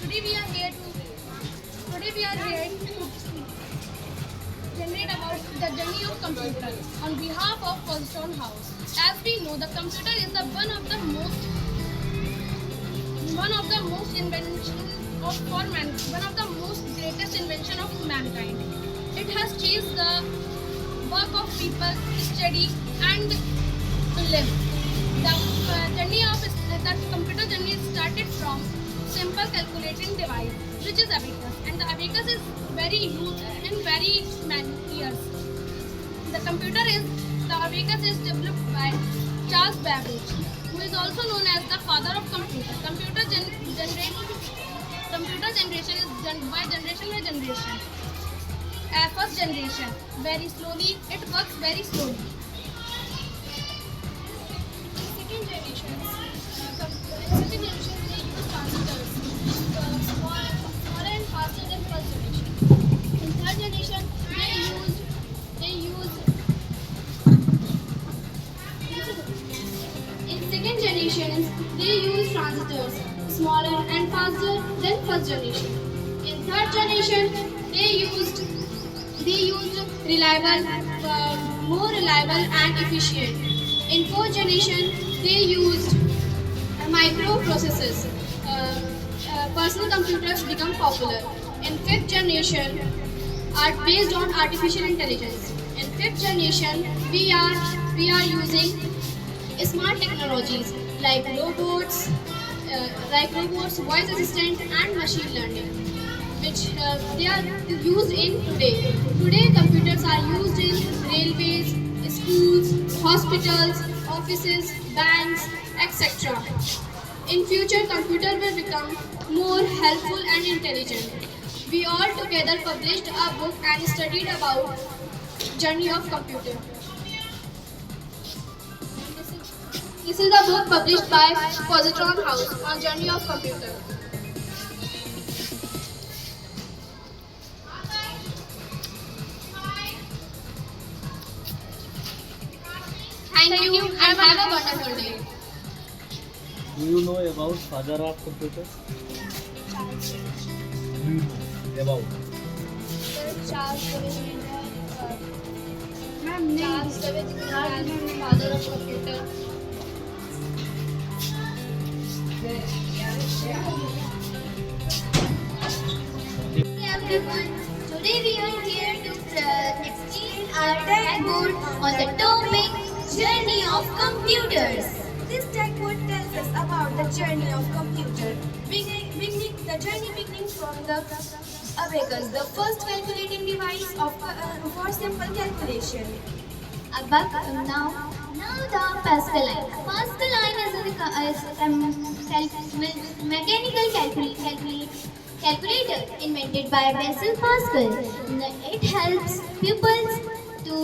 Today we are here to today we are here to generate about the journey of computer on behalf of Colston House. As we know, the computer is the one of the most invention of for man one of the most greatest invention of mankind. It has changed the work of people, study and live. The computer journey started from simple calculating device, which is abacus, and the abacus is very used in very many years. The abacus is developed by Charles Babbage, who is also known as the father of computer. Computer generation is done by generation. First generation, very slowly, it works very slowly. Second generation, they use transistors, smaller and faster than first generation. In third generation, they use in second generation they use transistors, smaller and faster than first generation. In third generation, they used reliable, more reliable and efficient. In fourth generation, they used microprocessors. Personal computers become popular. In fifth generation, are based on artificial intelligence. In fifth generation, we are using smart technologies like robots, voice assistant, and machine learning, which they are used in today. Today, computers are used in railways, schools, hospitals, offices, banks, etc. In future, computer will become more helpful and intelligent. We all together published a book and studied about journey of computer. This is a book published by Positron House on journey of computer. Thank you and have a wonderful day. Do you know about father of computer? Do you know about? Charles Babbage is the father of computer. Hey everyone, today we are here to exchange our tech board on the topic Journey of Computers. This textbook tells us about the journey of computer, the journey beginning from the abacus, the first calculating device for simple calculation. Now the Pascaline. Pascaline is a mechanical calculator invented by Basil Pascal. It helps pupils to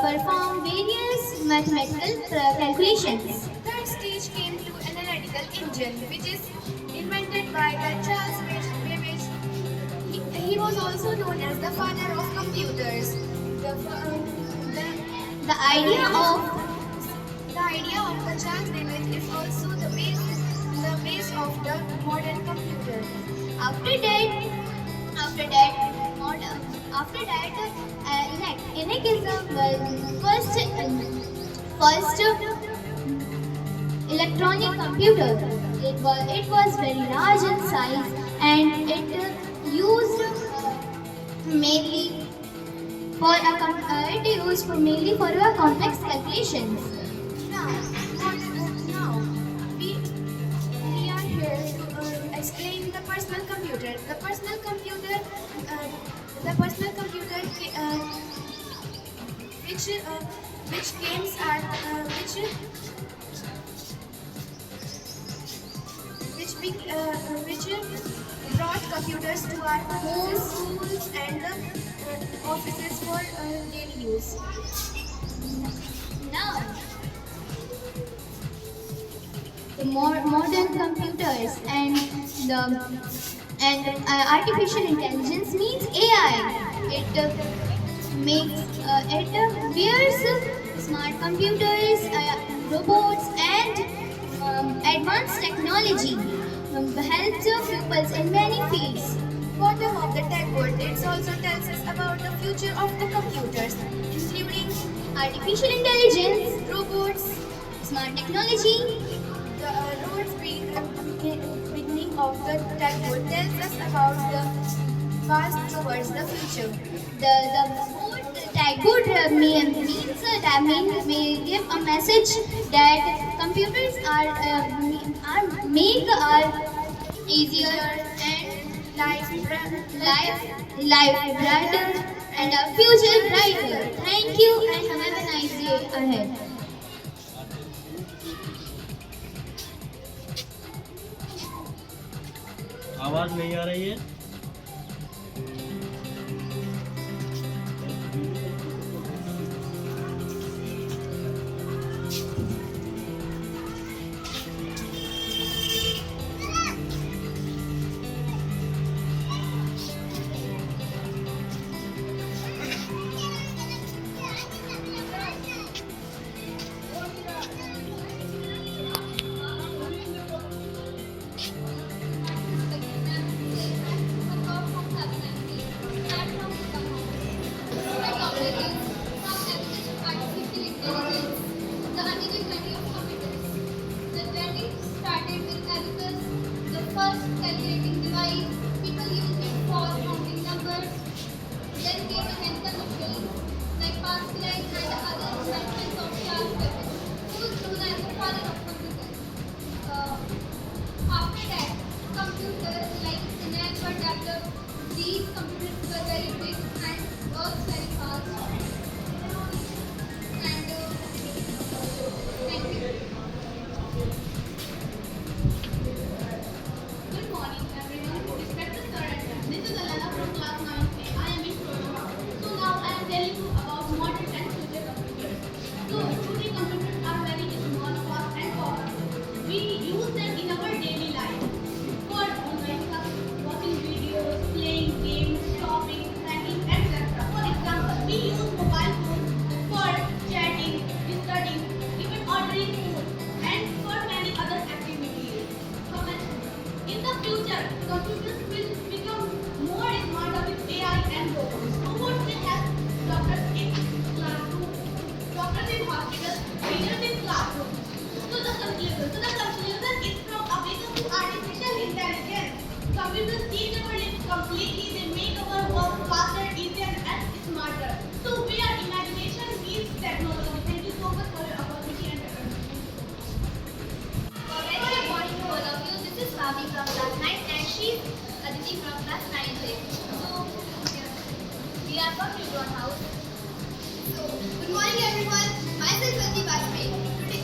perform various mathematical calculations. Third stage came to analytical engine, which is invented by Charles Babbage. He was also known as the father of computers. The idea of the Charles Babbage is also the base of the modern computer. After that, ENIAC is the first electronic computer. It was very large in size and it used mainly for complex calculations. Now we are here to explain the personal computer. The personal computer, which brought computers to our homes, schools, and the offices for daily use. Now, the modern computers and artificial intelligence means AI. It wears smart computers, robots, and advanced technology. helps pupils in many fields. Bottom of the tech board, it also tells us about the future of the computers, including Artificial intelligence, robots. smart technology, The beginning of the tech board tells us about the past towards the future. the board tag board may give a message that computers are make our easier and life brighter and our future brighter. Thank you and have a nice day ahead. आवाज नहीं आ रही है। First calculating device, people use it for counting numbers. Then came mechanical machines like Pascal and other inventions of Charles Babbage, who is known as the father of computers. After that, computers like ENIAC or Doppler, these computers were very big and worked very fast. And thank you. Good morning, everyone. Respected sir and ma'am. This is Alana from class 9A. I am in Corona. So now I am telling you about modern and future computers. So today computers are very small, fast and powerful. We use them in our daily life for online classes, watching videos, playing games, shopping, banking, etc. For example, we use mobile phones for chatting, studying, even ordering food, and for many other activities. In the future, computers will become more smart with AI and robots. Robots will help doctors in classrooms, doctors in hospitals, teachers in classrooms. So the conclusion is from awaken to artificial intelligence. Computers change our lives completely. They make our work faster, easier, and smarter. So where imagination meets technology. Thank you so much for your opportunity and attention. Very good morning to all of you. This is Bhavi from class 9 and she's Aditi from class 9A. So, we are from Newton House. So, good morning everyone. Myself Aditi Bajpayee. Today,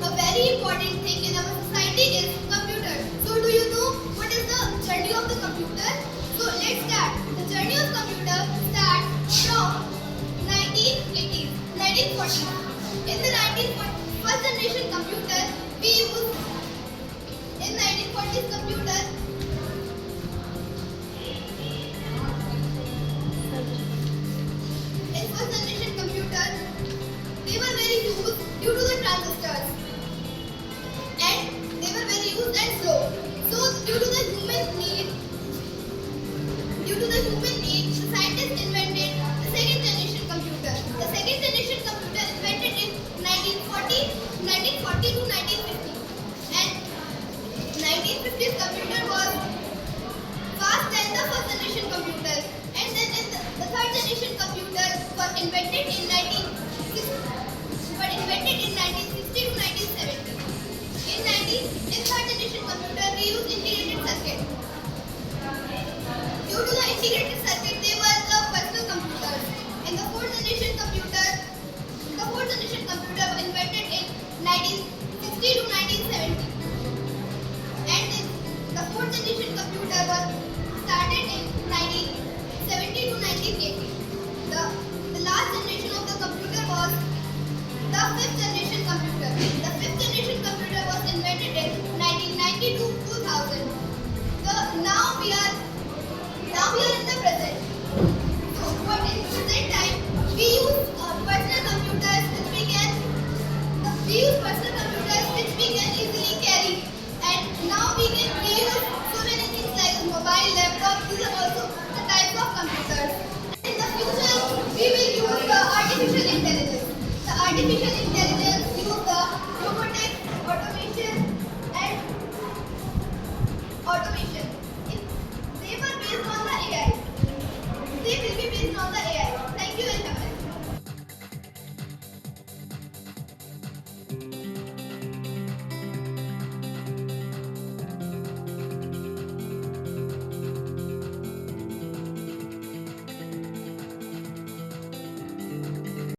a very important thing in our society is computers. So, do you know what is the journey of the computer? So, let's start. The journey of computer starts from 1980s, 1940s. In the 1940s, first generation computer, we use in 1940s computer. In first generation computer, they were very used due to the transistors, and they were very used and slow. So due to the human need, the scientists invented the second generation computer. The second generation computer invented in 1940 to 1950, and 1950s computer was fast than the first generation computer, and then the third generation computer was invented in 1960 to 1970. In third generation computer we used integrated circuit. Due to the integrated circuit, they were the personal computers. And the fourth generation computer was invented in 1960 to 1970. And the fourth generation computer was started in 1970 to 1980. The last generation of the computer was the fifth generation computer. The fifth generation computer was invented in 1990 to 2000. So now we are in the present. So what in present time we use personal computers which we can easily carry, and now we artificial intelligence